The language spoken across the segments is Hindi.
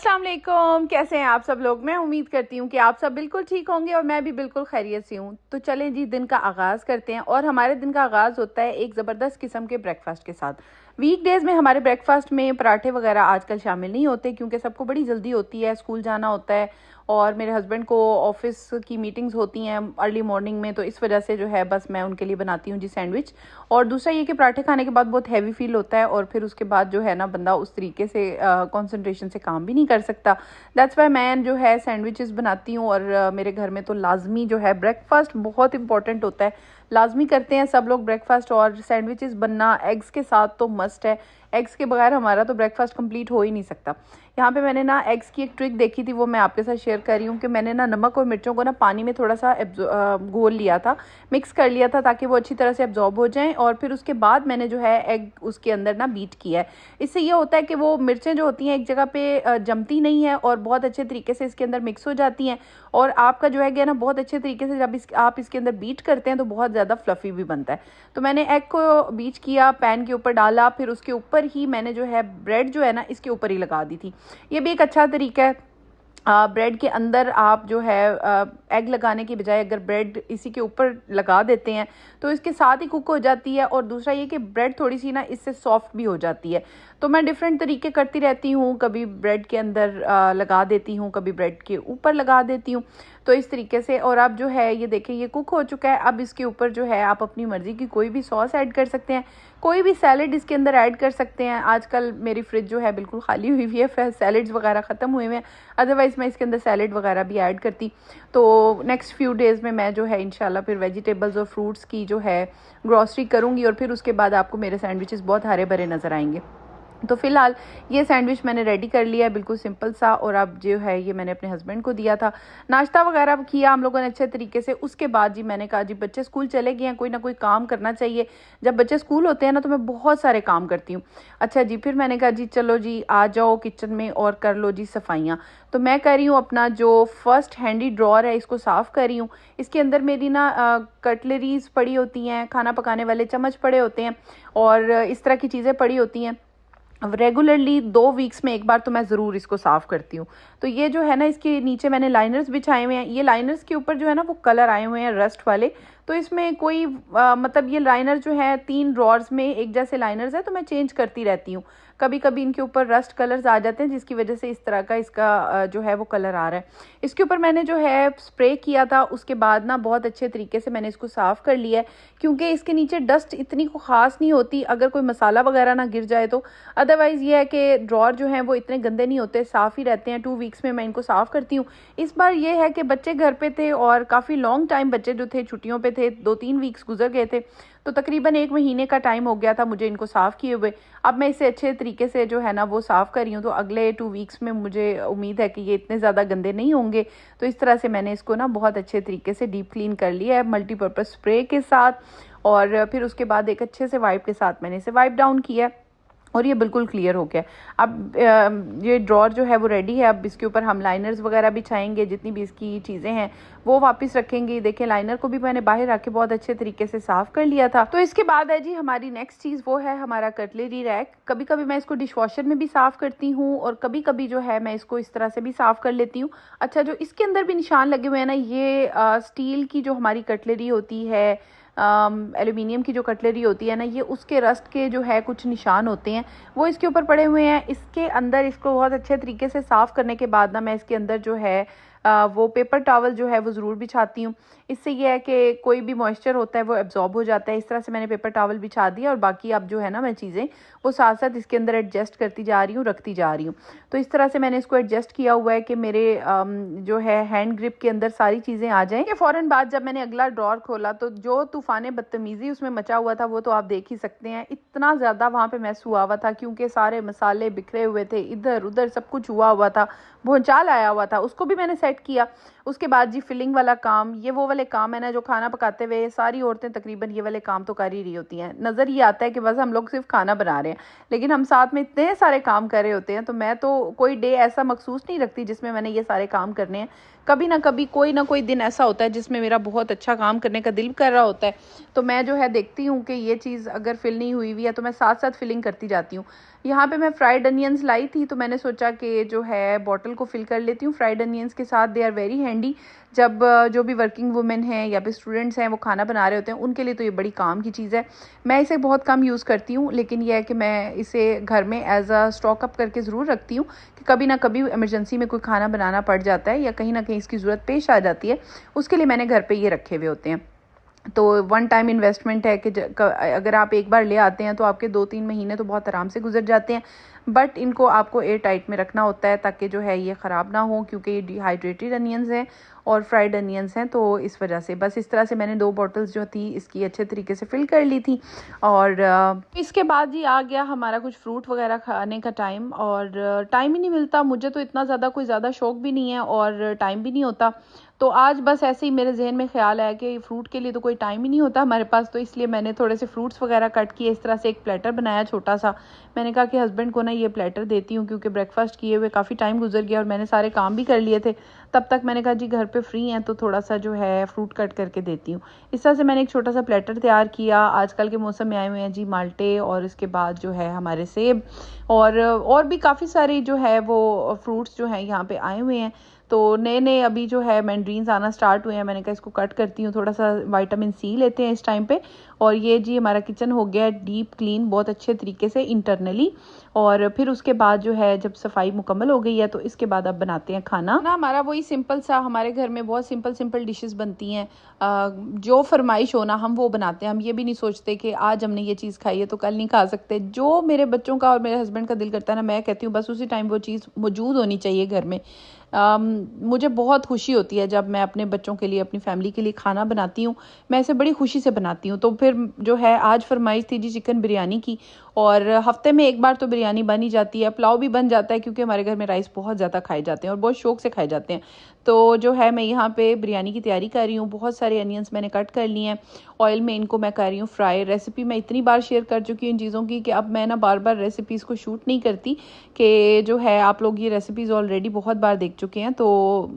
अस्सलाम वालेकुम, कैसे हैं आप सब लोग। मैं उम्मीद करती हूँ कि आप सब बिल्कुल ठीक होंगे और मैं भी बिल्कुल खैरियत से हूँ। तो चलें जी, दिन का आगाज़ करते हैं। और हमारे दिन का आगाज़ होता है एक ज़बरदस्त किस्म के ब्रेकफास्ट के साथ। वीकडेज़ में हमारे ब्रेकफास्ट में पराठे वगैरह आजकल शामिल नहीं होते, क्योंकि सबको बड़ी जल्दी होती है, स्कूल जाना होता है और मेरे हस्बैंड को ऑफिस की मीटिंग्स होती हैं अर्ली मॉर्निंग में, तो इस वजह से जो है बस मैं उनके लिए बनाती हूँ जी सैंडविच। और दूसरा ये कि पराठे खाने के बाद बहुत हैवी फील होता है और फिर उसके बाद जो है ना बंदा उस तरीके से कंसंट्रेशन से काम भी नहीं कर सकता। दैट्स वाई मैं जो है सैंडविचेस बनाती हूँ। और मेरे घर में तो लाजमी जो है ब्रेकफास्ट बहुत इंपॉर्टेंट होता है, लाजमी करते हैं सब लोग ब्रेकफास्ट। और सैंडविचेस बनना एग्स के साथ तो मस्ट है, एग्स के बगैर हमारा तो ब्रेकफास्ट कंप्लीट हो ही नहीं सकता। यहाँ पे मैंने ना एग्स की एक ट्रिक देखी थी, वो मैं आपके साथ शेयर कर रही हूँ कि मैंने ना नमक और मिर्चों को ना पानी में थोड़ा सा घोल लिया था, मिक्स कर लिया था ताकि वो अच्छी तरह से एब्जॉर्ब हो जाएं। और फिर उसके बाद मैंने जो है एग उसके अंदर ना बीट किया है। इससे ये होता है कि वो मिर्चें जो होती हैं एक जगह पे जमती नहीं है और बहुत अच्छे तरीके से इसके अंदर मिक्स हो जाती हैं। और आपका जो है ना बहुत अच्छे तरीके से जब आप इसके अंदर बीट करते हैं तो बहुत ज़्यादा फ्लफ़ी भी बनता है। तो मैंने एग को बीट किया, पैन के ऊपर डाला, फिर उसके ऊपर ही मैंने जो है ब्रेड जो है ना इसके ऊपर ही लगा दी थी। ये भी एक अच्छा तरीका है। ब्रेड के अंदर आप जो है एग लगाने की बजाय अगर ब्रेड इसी के ऊपर लगा देते हैं तो इसके साथ ही कुक हो जाती है। और दूसरा ये कि ब्रेड थोड़ी सी ना इससे सॉफ्ट भी हो जाती है। तो मैं डिफरेंट तरीके करती रहती हूँ, कभी ब्रेड के अंदर लगा देती हूँ, कभी ब्रेड के ऊपर लगा देती हूँ। तो इस तरीके से। और अब जो है ये देखें ये कुक हो चुका है। अब इसके ऊपर जो है आप अपनी मर्ज़ी की कोई भी सॉस ऐड कर सकते हैं, कोई भी सैलेड इसके अंदर ऐड कर सकते हैं। आजकल मेरी फ्रिज जो है बिल्कुल खाली हुई हुई है, फिर सैलेड्स वगैरह ख़त्म हुए हुए हैं, अदरवाइज़ मैं इसके अंदर सैलेड वगैरह भी ऐड करती। तो नेक्स्ट फ्यू डेज़ में मैं जो है इंशाल्लाह फिर वेजिटेबल्स और फ्रूट्स की जो है ग्रॉसरी करूँगी और फिर उसके बाद आपको मेरे सैंडविचेस बहुत हरे भरे नज़र आएंगे। तो फ़िलहाल ये सैंडविच मैंने रेडी कर लिया है, बिल्कुल सिंपल सा। और अब जो है ये मैंने अपने हस्बैंड को दिया था, नाश्ता वगैरह किया हम लोगों ने अच्छे तरीके से। उसके बाद जी मैंने कहा जी बच्चे स्कूल चले गए हैं, कोई ना कोई काम करना चाहिए। जब बच्चे स्कूल होते हैं ना तो मैं बहुत सारे काम करती हूँ। अच्छा जी, फिर मैंने कहा जी चलो जी आ जाओ किचन में और कर लो जी सफाइयाँ। तो मैं कर रही हूँ अपना जो फर्स्ट हैंडी ड्रॉर है इसको साफ़ कर रही हूँ। इसके अंदर मेरी ना कटलरीज पड़ी होती हैं, खाना पकाने वाले चम्मच पड़े होते हैं और इस तरह की चीज़ें पड़ी होती हैं। रेगुलरली 2 वीक्स में एक बार तो मैं ज़रूर इसको साफ़ करती हूँ। तो ये जो है ना इसके नीचे मैंने लाइनर्स बिछाए हुए हैं, ये लाइनर्स के ऊपर जो है ना वो कलर आए हुए हैं रस्ट वाले। तो इसमें कोई मतलब ये लाइनर जो है 3 ड्रॉर्स में एक जैसे लाइनर्स है, तो मैं चेंज करती रहती हूँ। कभी कभी इनके ऊपर रस्ट कलर्स आ जाते हैं जिसकी वजह से इस तरह का इसका जो है वो कलर आ रहा है। इसके ऊपर मैंने जो है स्प्रे किया था, उसके बाद ना बहुत अच्छे तरीके से मैंने इसको साफ़ कर लिया है, क्योंकि इसके नीचे डस्ट इतनी को ख़ास नहीं होती अगर कोई मसाला वगैरह ना गिर जाए तो। अदरवाइज़ ये है कि ड्रॉर जो हैं वो इतने गंदे नहीं होते, साफ़ ही रहते हैं। 2 वीक्स में मैं इनको साफ़ करती हूँ। इस बार ये है कि बच्चे घर पे थे और काफ़ी लॉन्ग टाइम बच्चे जो थे छुट्टियों पे थे, 2-3 वीक्स गुजर गए थे, तो तकरीबन 1 महीने का टाइम हो गया था मुझे इनको साफ़ किए हुए। अब मैं इसे अच्छे तरीके से जो है ना वो साफ़ कर रही हूँ, तो अगले 2 वीक्स में मुझे उम्मीद है कि ये इतने ज़्यादा गंदे नहीं होंगे। तो इस तरह से मैंने इसको ना बहुत अच्छे तरीके से डीप क्लीन कर लिया है मल्टीपर्पज़ स्प्रे के साथ। और फिर उसके बाद एक अच्छे से वाइप के साथ मैंने इसे वाइप डाउन किया है और ये बिल्कुल क्लियर हो गया। अब ये ड्रॉर जो है वो रेडी है। अब इसके ऊपर हम लाइनर्स वगैरह बिछाएंगे, जितनी भी इसकी चीज़ें हैं वो वापस रखेंगे। देखें लाइनर को भी मैंने बाहर रख के बहुत अच्छे तरीके से साफ़ कर लिया था। तो इसके बाद है जी हमारी नेक्स्ट चीज़, वो है हमारा कटलरी रैक। कभी कभी मैं इसको डिश वॉशर में भी साफ़ करती हूँ और कभी कभी जो है मैं इसको इस तरह से भी साफ़ कर लेती हूँ। अच्छा, जो इसके अंदर भी निशान लगे हुए हैं ना, ये स्टील की जो हमारी कटलरी होती है, एल्यूमिनियम की जो कटलरी होती है ना, ये उसके रस्ट के जो है कुछ निशान होते हैं वो इसके ऊपर पड़े हुए हैं। इसके अंदर इसको बहुत अच्छे तरीके से साफ़ करने के बाद ना मैं इसके अंदर जो है वो पेपर टॉवल जो है वो ज़रूर बिछाती हूँ। इससे ये है कि कोई भी मॉइस्चर होता है वो एब्जॉर्ब हो जाता है। इस तरह से मैंने पेपर टॉवल बिछा दिया और बाकी अब जो है ना मैं चीज़ें वो साथ साथ इसके अंदर एडजस्ट करती जा रही हूँ, रखती जा रही हूँ। तो इस तरह से मैंने इसको एडजस्ट किया हुआ है कि मेरे जो है हैंड ग्रिप के अंदर सारी चीज़ें आ जाएँ। कि फ़ौरन बाद जब मैंने अगला ड्रॉर खोला तो जो तूफ़ान बदतमीज़ी उसमें मचा हुआ था वो तो आप देख ही सकते हैं। इतना ज़्यादा वहाँ पे मैस हुआ हुआ था क्योंकि सारे मसाले बिखरे हुए थे, इधर उधर सब कुछ हुआ हुआ था, भूचाल आया हुआ था। उसको भी मैंने सेट किया। उसके बाद जी फिलिंग वाला काम, ये वो वाले काम है ना जो खाना पकाते हुए सारी औरतें तकरीबन ये वाले काम तो कर ही रही होती हैं। नज़र ये आता है कि बस हम लोग सिर्फ खाना बना रहे हैं, लेकिन हम साथ में इतने सारे काम कर रहे होते हैं। तो मैं तो कोई डे ऐसा मखसूस नहीं रखती जिसमें मैंने ये सारे काम करने हैं। कभी ना कभी कोई ना कोई दिन ऐसा होता है जिसमें मेरा बहुत अच्छा काम करने का दिल कर रहा होता है, तो मैं जो है देखती हूँ कि ये चीज़ अगर फिल नहीं हुई हुई है तो मैं साथ साथ फिलिंग करती जाती हूँ। यहाँ पे मैं फ्राइड अनियंस लाई थी, तो मैंने सोचा कि जो है बॉटल को फिल कर लेती हूँ फ्राइड अनियंस के साथ। They are very handy. जब जो भी वर्किंग वुमेन हैं या फिर स्टूडेंट्स हैं वो खाना बना रहे होते हैं, उनके लिए तो ये बड़ी काम की चीज़ है। मैं इसे बहुत कम यूज़ करती हूँ, लेकिन यह है कि मैं इसे घर में एज अ स्टॉक अप करके ज़रूर रखती हूँ कि कभी ना कभी इमरजेंसी में कोई खाना बनाना पड़ जाता है या कहीं ना कहीं इसकी ज़रूरत पेश आ जाती है, उसके लिए मैंने घर पर ये रखे हुए होते हैं। तो वन टाइम इन्वेस्टमेंट है कि अगर आप एक बार ले आते हैं तो आपके 2-3 महीने तो बहुत आराम से गुजर जाते हैं, बट इनको आपको एयर टाइट में रखना होता है ताकि जो है ये ख़राब ना हो, क्योंकि ये डिहाइड्रेटेड अनियंस हैं और फ्राइड अनियंस हैं। तो इस वजह से बस इस तरह से मैंने 2 बॉटल्स जो थी इसकी अच्छे तरीके से फिल कर ली थी। और इसके बाद जी आ गया हमारा कुछ फ्रूट वगैरह खाने का टाइम, और टाइम ही नहीं मिलता मुझे, तो इतना ज़्यादा कोई ज़्यादा शौक भी नहीं है और टाइम भी नहीं होता। तो आज बस ऐसे ही मेरे जहन में ख्याल आया कि फ्रूट के लिए तो कोई टाइम ही नहीं होता हमारे पास, तो इसलिए मैंने थोड़े से फ्रूट्स वगैरह कट किए, इस तरह से एक प्लेटर बनाया छोटा सा। मैंने कहा कि हस्बैंड को ना ये प्लेटर देती हूँ, क्योंकि ब्रेकफास्ट किए हुए काफ़ी टाइम गुजर गया और मैंने सारे काम भी कर लिए थे। तब तक मैंने कहा जी घर पे फ्री हैं तो थोड़ा सा जो है फ्रूट कट करके देती हूँ। इस तरह से मैंने एक छोटा सा प्लेटर तैयार किया। आजकल के मौसम में आए हुए हैं जी माल्टे, और इसके बाद जो है हमारे सेब, और भी काफ़ी सारे जो है वो फ्रूट्स जो हैं यहाँ पे आए हुए हैं। तो नए नए अभी जो है मैंड्रीन्स आना स्टार्ट हुए हैं। मैंने कहा इसको कट करती हूँ, थोड़ा सा विटामिन सी लेते हैं इस टाइम पे। और ये जी हमारा किचन हो गया डीप क्लीन बहुत अच्छे तरीके से इंटरनली। और फिर उसके बाद जो है जब सफाई मुकम्मल हो गई है तो इसके बाद अब बनाते हैं खाना ना। हमारा वही सिंपल सा, हमारे घर में बहुत सिंपल सिंपल डिशेस बनती हैं, जो फरमाइश हो ना हम वो बनाते हैं। हम ये भी नहीं सोचते कि आज हमने ये चीज़ खाई है तो कल नहीं खा सकते। जो मेरे बच्चों का और मेरे हस्बैंड का दिल करता है ना, मैं कहती हूँ बस उसी टाइम वो चीज़ मौजूद होनी चाहिए घर में। मुझे बहुत खुशी होती है जब मैं अपने बच्चों के लिए, अपनी फैमिली के लिए खाना बनाती हूँ। मैं इसे बड़ी खुशी से बनाती हूँ। तो फिर जो है आज फरमाइश थी जी चिकन बिरयानी की, और हफ्ते में एक बार तो बिरयानी बन ही जाती है, पुलाव भी बन जाता है, क्योंकि हमारे घर में राइस बहुत ज़्यादा खाए जाते हैं और बहुत शौक से खाए जाते हैं। तो जो है मैं यहाँ पे बिरयानी की तैयारी कर रही हूँ। बहुत सारे अनियंस मैंने कट कर लिए हैं, ऑयल में इनको मैं कर रही हूँ फ्राई। रेसिपी मैं इतनी बार शेयर कर चुकी हूँ इन चीज़ों की कि अब मैं ना बार बार रेसिपीज़ को शूट नहीं करती, कि जो है आप लोग ये रेसिपीज़ ऑलरेडी बहुत बार देख चुके हैं, तो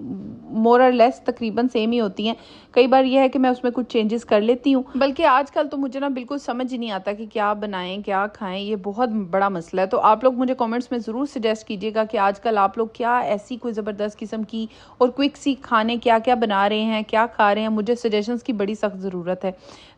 मोर और लेस तकरीबन सेम ही होती हैं। कई बार ये है कि मैं उसमें कुछ चेंजेस कर लेती हूँ, बल्कि आजकल तो मुझे ना बिल्कुल समझ ही नहीं आता कि क्या बनाएं क्या खाएं, ये बहुत बड़ा मसला है। तो आप लोग मुझे कमेंट्स में ज़रूर सजेस्ट कीजिएगा कि आजकल आप लोग क्या ऐसी कोई ज़बरदस्त किस्म की और क्विक सी खाने क्या क्या बना रहे हैं, क्या खा रहे हैं। मुझे सजेशंस की बड़ी सख्त ज़रूरत है।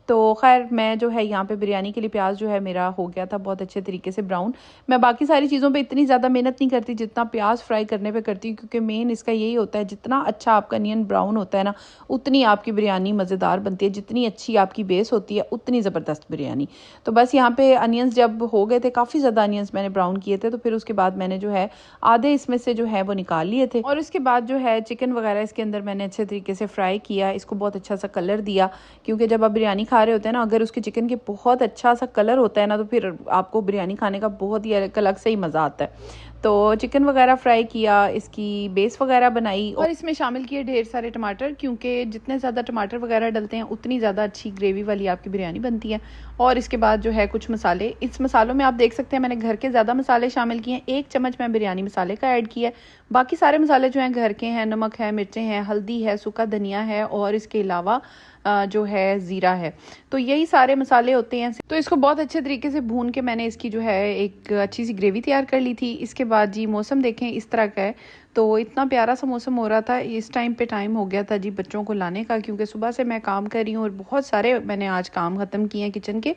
तो खैर मैं जो है यहाँ पे बिरयानी के लिए प्याज जो है मेरा हो गया था बहुत अच्छे तरीके से ब्राउन। मैं बाकी सारी चीज़ों पे इतनी ज़्यादा मेहनत नहीं करती जितना प्याज फ्राई करने पे करती हूँ, क्योंकि मेन इसका यही होता है जितना अच्छा आपका अनियन ब्राउन होता है ना, उतनी आपकी बिरयानी मज़ेदार बनती है। जितनी अच्छी आपकी बेस होती है उतनी ज़बरदस्त बिरयानी। तो बस यहाँ पे अनियंस जब हो गए थे, काफ़ी ज़्यादा अनियंस मैंने ब्राउन किए थे, तो फिर उसके बाद मैंने जो है आधे इसमें से जो है वो निकाल लिए थे। और उसके बाद जो है चिकन वगैरह इसके अंदर मैंने अच्छे तरीके से फ्राई किया, इसको बहुत अच्छा सा कलर दिया, क्योंकि जब आप बिरयानी खा रहे होते हैं ना, अगर उसके चिकन के बहुत अच्छा सा कलर होता है ना, तो फिर आपको बिरयानी खाने का बहुत ही अलग से ही मज़ा आता है। तो चिकन वगैरह फ्राई किया, इसकी बेस वगैरह बनाई और इसमें शामिल किए ढेर सारे टमाटर, क्योंकि जितने ज़्यादा टमाटर वगैरह डलते हैं उतनी ज़्यादा अच्छी ग्रेवी वाली आपकी बिरयानी बनती है। और इसके बाद जो है कुछ मसाले, इस मसालों में आप देख सकते हैं मैंने घर के ज़्यादा मसाले शामिल किए हैं। 1 चम्मच मैं बिरयानी मसाले का ऐड किया है। बाकी सारे मसाले जो हैं घर के हैं, नमक है, मिर्चें हैं, हल्दी है, सूखा धनिया है, और इसके अलावा जो है ज़ीरा है। तो यही सारे मसाले होते हैं। तो इसको बहुत अच्छे तरीके से भून के मैंने इसकी जो है एक अच्छी सी ग्रेवी तैयार कर ली थी। इसके बाद जी मौसम देखें इस तरह का है, तो इतना प्यारा सा मौसम हो रहा था। इस टाइम पे टाइम हो गया था जी बच्चों को लाने का, क्योंकि सुबह से मैं काम कर रही हूँ और बहुत सारे मैंने आज काम ख़त्म किए हैं किचन के,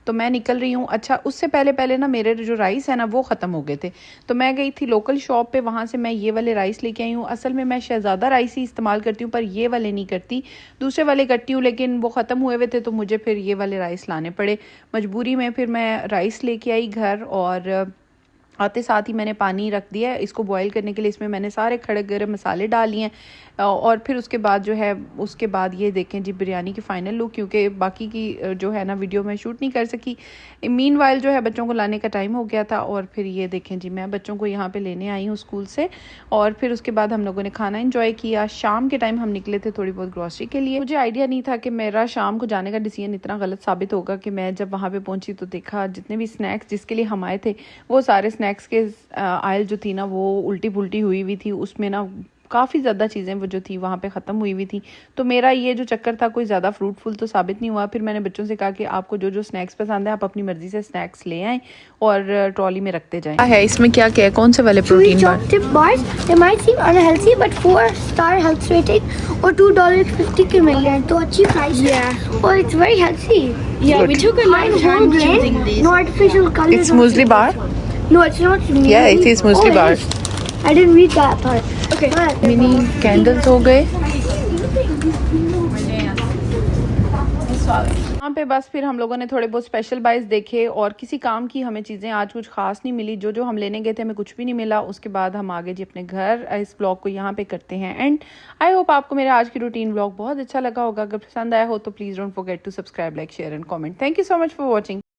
तो मैं निकल रही हूँ। अच्छा, उससे पहले ना मेरे जो राइस है ना वो ख़त्म हो गए थे, तो मैं गई थी लोकल शॉप पे, वहाँ से मैं ये वाले राइस लेके आई हूँ। असल में मैं शहज़ादा राइस ही इस्तेमाल करती हूँ, पर ये वाले नहीं करती, दूसरे वाले करती हूँ, लेकिन वो ख़त्म हुए हुए थे तो मुझे फिर ये वाले राइस लाने पड़े मजबूरी में। फिर मैं राइस लेके आई घर, और आते साथ ही मैंने पानी रख दिया है इसको बॉईल करने के लिए। इसमें मैंने सारे खड़े गरम मसाले डाल लिए हैं और फिर उसके बाद जो है उसके बाद ये देखें जी बिरयानी की फ़ाइनल लुक, क्योंकि बाकी की जो है ना वीडियो में शूट नहीं कर सकी। मीनवाइल जो है बच्चों को लाने का टाइम हो गया था और फिर ये देखें जी मैं बच्चों को यहाँ पे लेने आई हूँ स्कूल से और फिर उसके बाद हम लोगों ने खाना इंजॉय किया। शाम के टाइम हम निकले थे थोड़ी बहुत ग्रॉसरी के लिए। मुझे आइडिया नहीं था कि मेरा शाम को जाने का डिसीजन इतना गलत साबित होगा कि मैं जब वहाँ पे पहुँची तो देखा जितने भी स्नैक्स जिसके लिए हम आए थे वो सारे स्नैक्स के आयल जो थी ना वो उल्टी पुल्टी हुई हुई थी। उसमें ना काफ़ी ज़्यादा चीज़ें वो जो थी वहाँ पे ख़त्म हुई हुई थी। तो मेरा ये जो चक्कर था कोई ज़्यादा फ्रूटफुल तो साबित नहीं हुआ। फिर मैंने बच्चों से कहा कि आपको जो जो स्नैक्स पसंद है आप अपनी मर्ज़ी से स्नैक्स ले आएँ और ट्रॉली में रखते जाएँ। है इसमें क्या क्या है, कौन से वाले protein bars? They might seem unhealthy, but 4-star health rating और $2.50 के मिल रहे हैं तो अच्छी प्राइस है। Yeah. और it's very healthy. Yeah, we took a long time choosing these. No artificial colors. It's muesli bar? No, it's not. Yeah, it is muesli bar. I didn't read that part. Okay. Mini candles हो गए यहाँ पे। बस फिर हम लोगों ने थोड़े बहुत स्पेशल बाइज देखे और किसी काम की हमें चीज़ें आज कुछ खास नहीं मिली। जो जो हम लेने गए थे हमें कुछ भी नहीं मिला। उसके बाद हम आगे जी अपने घर। इस ब्लॉग को यहाँ पे करते हैं एंड आई होप आपको मेरा आज की रूटीन ब्लॉग बहुत अच्छा लगा होगा। अगर पसंद आया हो तो please don't forget to subscribe, like, share and comment. Thank you so much for watching.